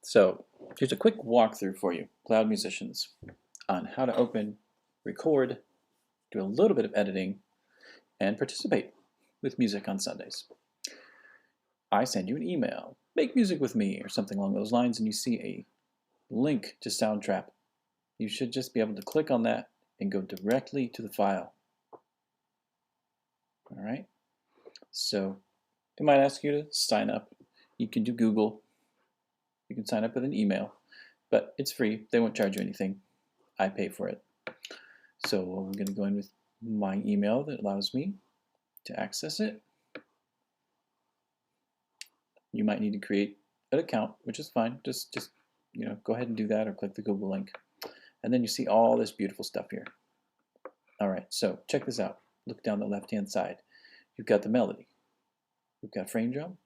So here's a quick walkthrough for you, cloud musicians, on how to open, record, do a little bit of editing, and participate with music on Sundays. I send you an email, make music with me, or something along those lines, and you see a link to Soundtrap. You should just be able to click on that and go directly to the file. All right, so it might ask you to sign up. You can do Google. You can sign up with an email, but it's free. They won't charge you anything. I pay for it. So I'm going to go in with my email that allows me to access it. You might need to create an account, which is fine. Just go ahead and do that, or click the Google link. And then you see all this beautiful stuff here. All right, so check this out. Look down the left-hand side. You've got the melody. We've got frame drum.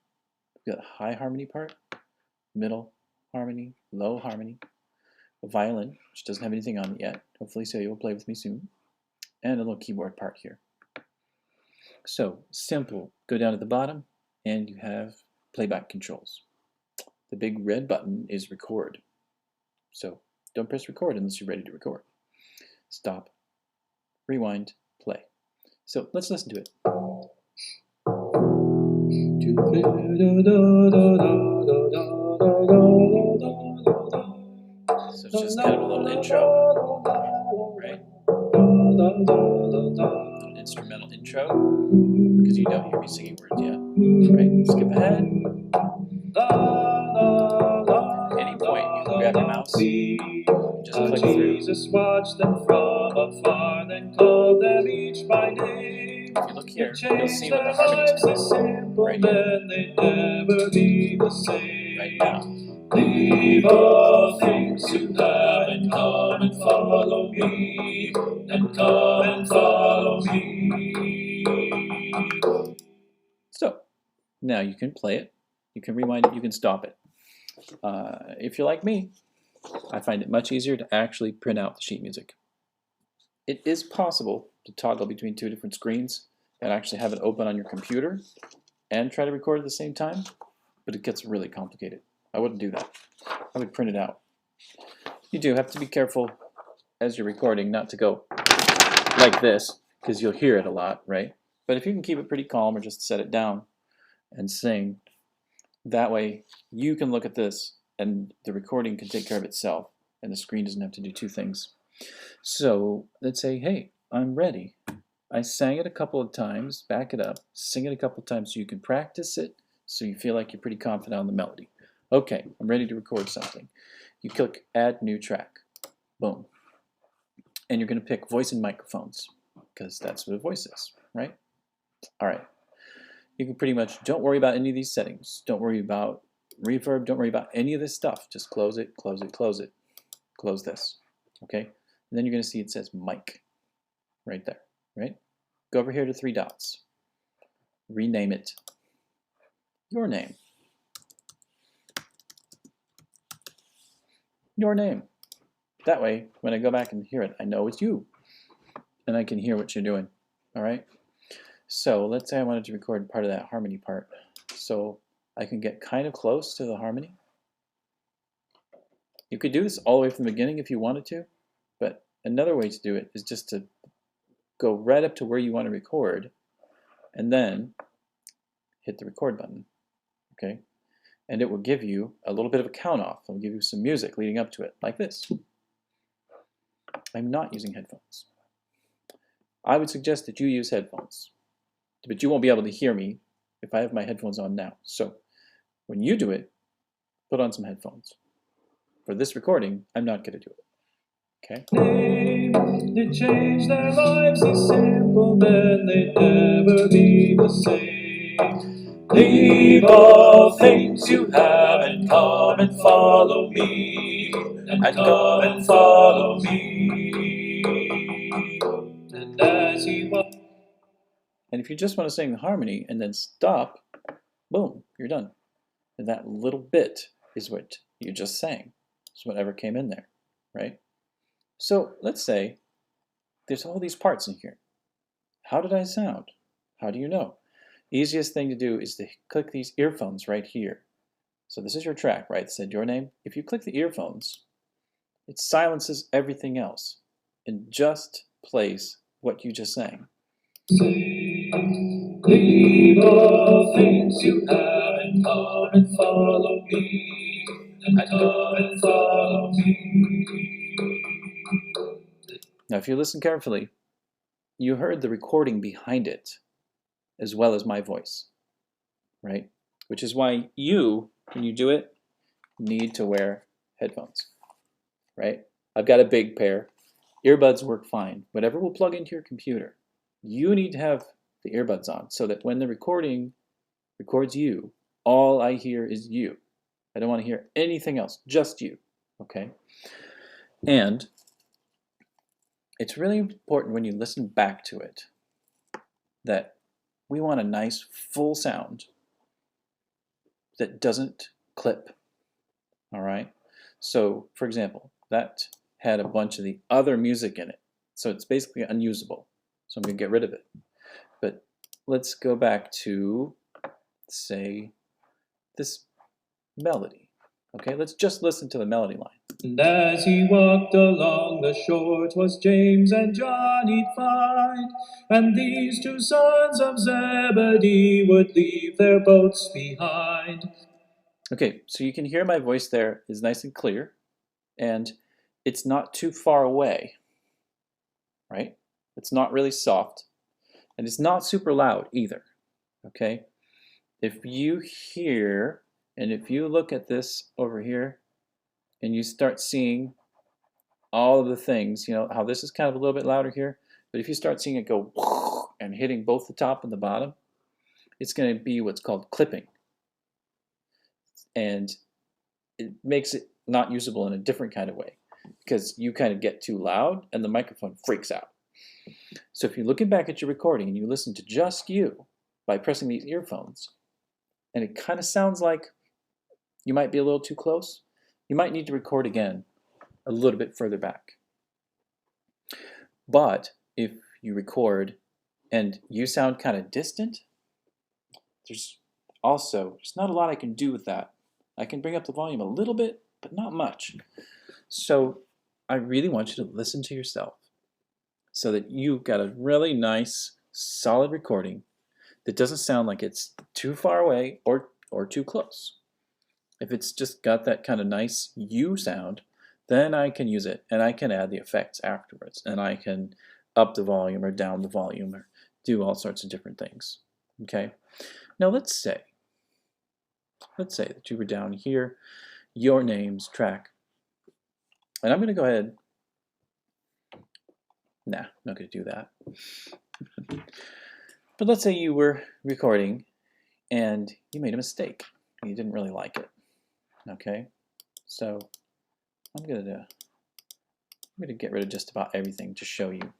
We've got a high harmony part, middle harmony, low harmony, a violin, which doesn't have anything on it yet. Hopefully Celia will play with me soon. And a little keyboard part here. So simple. Go down to the bottom and you have playback controls. The big red button is record. So don't press record unless you're ready to record. Stop, rewind, play. So let's listen to it. So it's just kind of a little intro, right? Little instrumental intro, because you don't hear me singing words yet, right? Skip ahead. At any point, you can grab your mouse, just click through. Jesus watched them from afar, then called them each by name. If you look here, you'll see what the harmonies are right here. They never be the same. Right now. Leave all things you have and come and follow me, and come and follow me. So, now you can play it, you can rewind it, you can stop it. If you're like me, I find it much easier to actually print out the sheet music. It is possible to toggle between two different screens and actually have it open on your computer and try to record at the same time, but it gets really complicated. I wouldn't do that. I would print it out. You do have to be careful as you're recording not to go like this, because you'll hear it a lot, right? But if you can keep it pretty calm or just set it down and sing, that way you can look at this and the recording can take care of itself and the screen doesn't have to do two things. So let's say, hey, I'm ready. I sang it a couple of times, back it up, sing it a couple of times so you can practice it so you feel like you're pretty confident on the melody. Okay, I'm ready to record something. You click Add New Track. Boom. And you're going to pick voice and microphones because that's what a voice is, right? All right. You can pretty much, don't worry about any of these settings. Don't worry about reverb. Don't worry about any of this stuff. Just close it, close it, close it. Close this, okay? And then you're going to see it says mic right there, right? Go over here to three dots. Rename it. Your name. Your name. That way, when I go back and hear it, I know it's you. And I can hear what you're doing, all right? So let's say I wanted to record part of that harmony part. So I can get kind of close to the harmony. You could do this all the way from the beginning if you wanted to, but another way to do it is just to go right up to where you want to record and then hit the record button, okay? And it will give you a little bit of a count off. It'll give you some music leading up to it, like this. I'm not using headphones. I would suggest that you use headphones, but you won't be able to hear me if I have my headphones on now. So when you do it, put on some headphones. For this recording, I'm not going to do it. Okay? They change their lives, these simple men, they never be the same. Leave all things you have and come and follow me, and come and follow me. And as you walk. And if you just want to sing the harmony and then stop, boom, you're done. And that little bit is what you just sang. It's whatever came in there, right? So let's say there's all these parts in here. How did I sound? How do you know? Easiest thing to do is to click these earphones right here. So this is your track, right? It said your name. If you click the earphones, it silences everything else and just plays what you just sang. Leave all things you have and come and follow me, and come and follow me. Now, if you listen carefully, you heard the recording behind it, as well as my voice, right? Which is why you, when you do it, need to wear headphones, right? I've got a big pair. Earbuds work fine. Whatever will plug into your computer, you need to have the earbuds on so that when the recording records you, all I hear is you. I don't want to hear anything else, just you, okay? And it's really important when you listen back to it that we want a nice full sound that doesn't clip, all right? So, for example, that had a bunch of the other music in it, so it's basically unusable. So I'm going to get rid of it. But let's go back to, say, this melody. Okay, let's just listen to the melody line. And as he walked along the shore, 'twas James and John he'd find, and these two sons of Zebedee would leave their boats behind. Okay, so you can hear my voice there is nice and clear, and it's not too far away, right? It's not really soft, and it's not super loud either, okay? If you hear, and if you look at this over here, and you start seeing all of the things, you know, how this is kind of a little bit louder here, but if you start seeing it go and hitting both the top and the bottom, it's going to be what's called clipping. And it makes it not usable in a different kind of way because you kind of get too loud and the microphone freaks out. So if you're looking back at your recording and you listen to just you by pressing these earphones, and it kind of sounds like you might be a little too close, you might need to record again a little bit further back. But if you record and you sound kind of distant, there's not a lot I can do with that. I can bring up the volume a little bit, but not much. So I really want you to listen to yourself so that you've got a really nice, solid recording that doesn't sound like it's too far away or too close. If it's just got that kind of nice you sound, then I can use it and I can add the effects afterwards and I can up the volume or down the volume or do all sorts of different things. Okay? Now let's say that you were down here, your name's track, and I'm going to go ahead. Nah, I'm not going to do that. But let's say you were recording and you made a mistake and you didn't really like it. Okay, so I'm gonna get rid of just about everything to show you,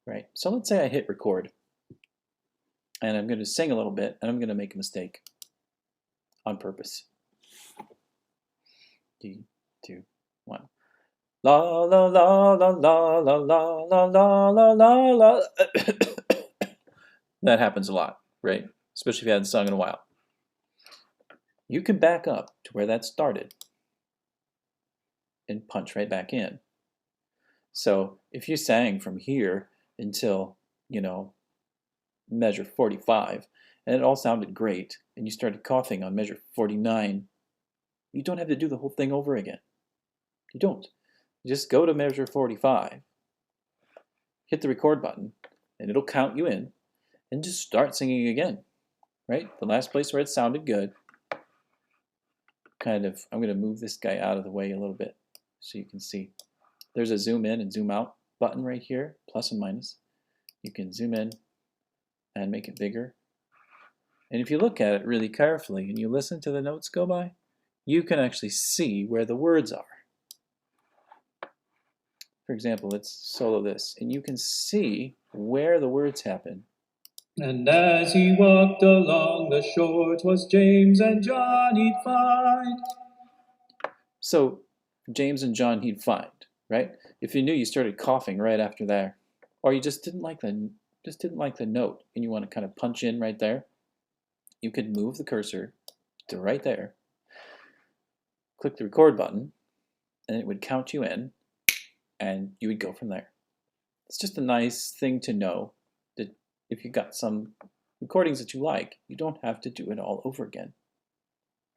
right? So let's say I hit record, and I'm going to sing a little bit, and I'm going to make a mistake on purpose. 3, 2, 1. La la la la la la la la la la la la. That happens a lot, right? Especially if you hadn't sung in a while. You can back up to where that started and punch right back in. So if you sang from here until, you know, measure 45, and it all sounded great, and you started coughing on measure 49, you don't have to do the whole thing over again. You don't. You just go to measure 45, hit the record button, and it'll count you in, and just start singing again, right? The last place where it sounded good. I'm going to move this guy out of the way a little bit so you can see. There's a zoom in and zoom out button right here, plus and minus. You can zoom in and make it bigger. And if you look at it really carefully and you listen to the notes go by, you can actually see where the words are. For example, let's solo this, and you can see where the words happen. And as he walked along the shore, 'twas James and John he'd find. So, James and John he'd find, right? If you knew you started coughing right after there, or you just didn't like the note, and you want to kind of punch in right there, you could move the cursor to right there, click the record button, and it would count you in, and you would go from there. It's just a nice thing to know that if you got some recordings that you like, you don't have to do it all over again.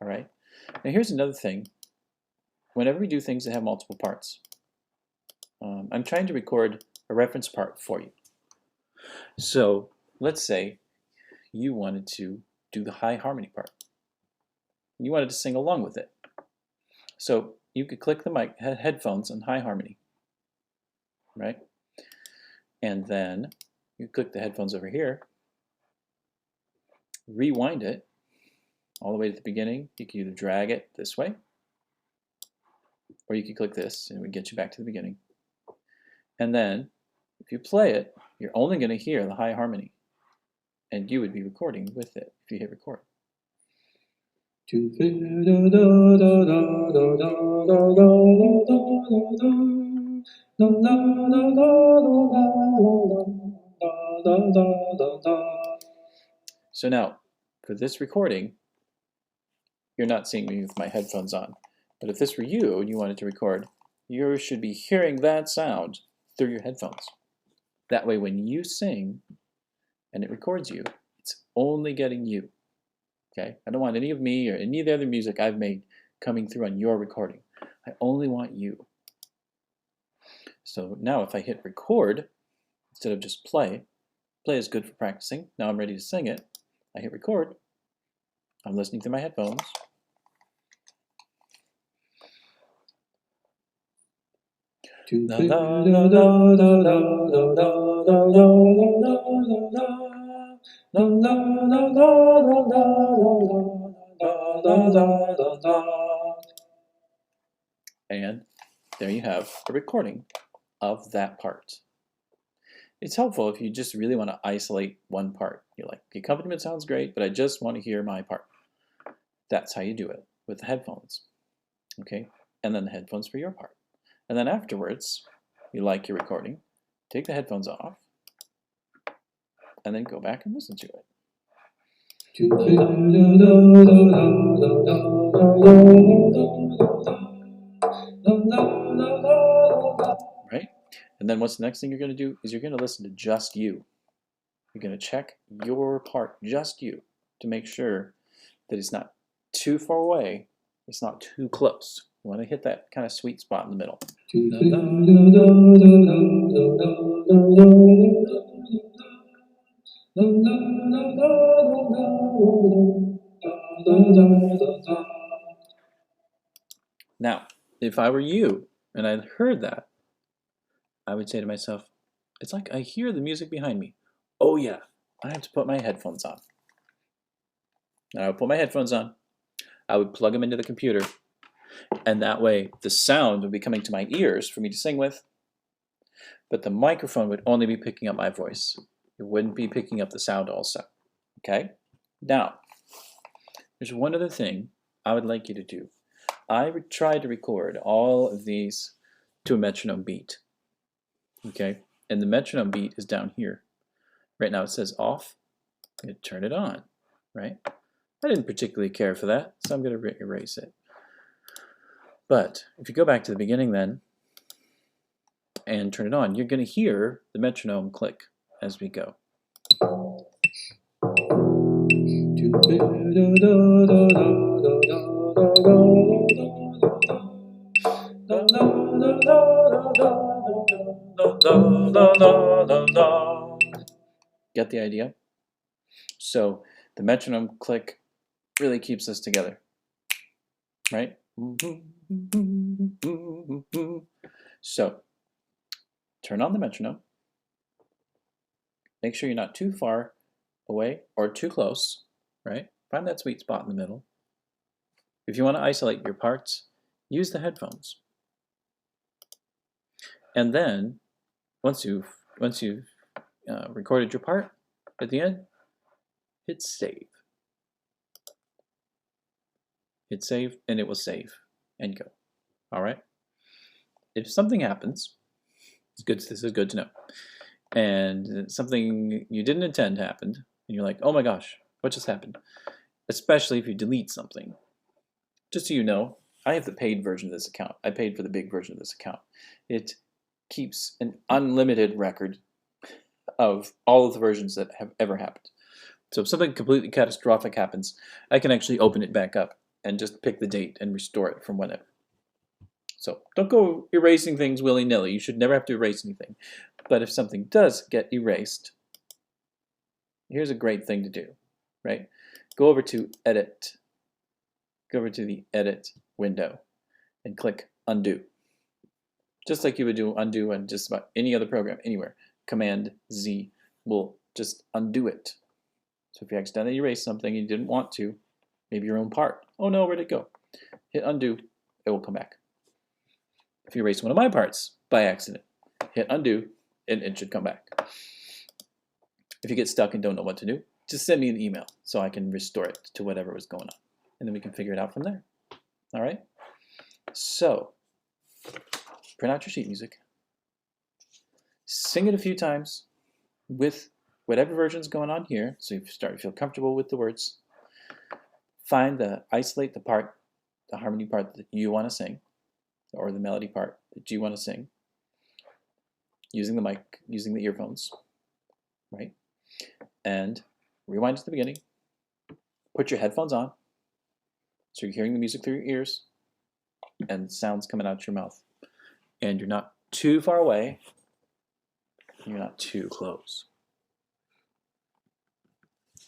All right? Now here's another thing. Whenever we do things that have multiple parts, I'm trying to record a reference part for you. So let's say you wanted to do the high harmony part. You wanted to sing along with it. So you could click the headphones on high harmony, right? And then you click the headphones over here, rewind it all the way to the beginning. You can either drag it this way, or you could click this and it would get you back to the beginning. And then if you play it, you're only going to hear the high harmony, and you would be recording with it if you hit record. So now, for this recording, you're not seeing me with my headphones on. But if this were you and you wanted to record, you should be hearing that sound through your headphones. That way when you sing and it records you, it's only getting you. Okay? I don't want any of me or any of the other music I've made coming through on your recording. I only want you. So now if I hit record, instead of just play is good for practicing. Now I'm ready to sing it. I hit record. I'm listening through my headphones. And there you have a recording of that part. It's helpful if you just really want to isolate one part. You're like, the accompaniment sounds great, but I just want to hear my part. That's how you do it with the headphones. Okay? And then the headphones for your part. And then afterwards, you like your recording, take the headphones off, and then go back and listen to it. Right? And then what's the next thing you're going to do is you're going to listen to just you. You're going to check your part, just you, to make sure that it's not too far away, it's not too close. You want to hit that kind of sweet spot in the middle. Now, if I were you and I heard that, I would say to myself, it's like I hear the music behind me. Oh yeah, I have to put my headphones on. And I would put my headphones on, I would plug them into the computer, and that way the sound would be coming to my ears for me to sing with, but the microphone would only be picking up my voice. It wouldn't be picking up the sound also. Okay? Now, there's one other thing I would like you to do. I would try to record all of these to a metronome beat. Okay? And the metronome beat is down here. Right now it says off. I'm going to turn it on. Right? I didn't particularly care for that, so I'm going to erase it. But if you go back to the beginning then and turn it on, you're going to hear the metronome click as we go. Get the idea? So the metronome click really keeps us together, right? So turn on the metronome. Make sure you're not too far away or too close, right? Find that sweet spot in the middle. If you want to isolate your parts, use the headphones. And then once you've recorded your part, at the end, hit save. Hit save, and it will save and go. All right. If something happens, it's good. This is good to know. And something you didn't intend happened, and you're like, "Oh my gosh, what just happened?" Especially if you delete something. Just so you know, I have the paid version of this account. I paid for the big version of this account. It keeps an unlimited record of all of the versions that have ever happened. So if something completely catastrophic happens, I can actually open it back up and just pick the date and restore it from whenever. So don't go erasing things willy-nilly. You should never have to erase anything. But if something does get erased, here's a great thing to do, right? Go over to Edit. Go over to the Edit window and click Undo. Just like you would do undo on just about any other program anywhere. Command Z will just undo it. So if you accidentally erase something and you didn't want to, maybe your own part. Oh no, where'd it go? Hit undo, it will come back. If you erase one of my parts by accident, hit undo, and it should come back. If you get stuck and don't know what to do, just send me an email so I can restore it to whatever was going on. And then we can figure it out from there. All right? So, print out your sheet music. Sing it a few times with whatever version's going on here, so you start to feel comfortable with the words. Isolate the part, the harmony part that you want to sing, or the melody part that you want to sing, using the mic, using the earphones, right? And rewind to the beginning. Put your headphones on, so you're hearing the music through your ears, and sounds coming out your mouth. And you're not too far away, and you're not too close.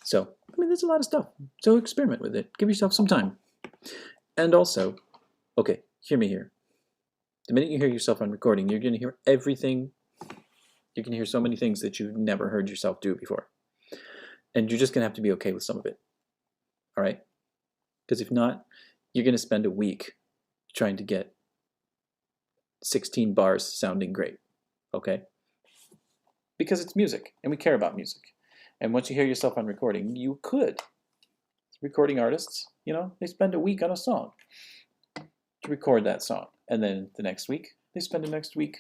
So, I mean, there's a lot of stuff. So experiment with it. Give yourself some time. And also, okay, hear me here. The minute you hear yourself on recording, you're going to hear everything. You can hear so many things that you've never heard yourself do before. And you're just going to have to be okay with some of it. All right? Because if not, you're going to spend a week trying to get 16 bars sounding great. Okay? Because it's music, and we care about music. And once you hear yourself on recording, you could. Recording artists, you know, they spend a week on a song to record that song. And then the next week, they spend the next week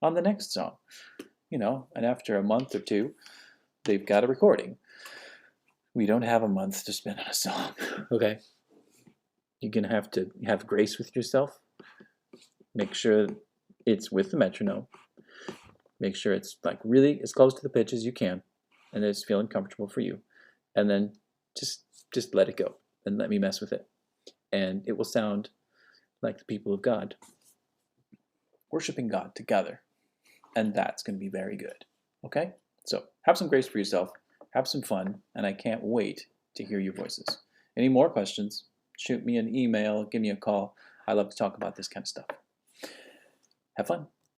on the next song. You know, and after a month or two, they've got a recording. We don't have a month to spend on a song, okay? You're going to have grace with yourself. Make sure it's with the metronome. Make sure it's like really as close to the pitch as you can, and it's feeling comfortable for you. And then just let it go and let me mess with it. And it will sound like the people of God worshiping God together. And that's going to be very good. Okay? So have some grace for yourself. Have some fun. And I can't wait to hear your voices. Any more questions? Shoot me an email. Give me a call. I love to talk about this kind of stuff. Have fun.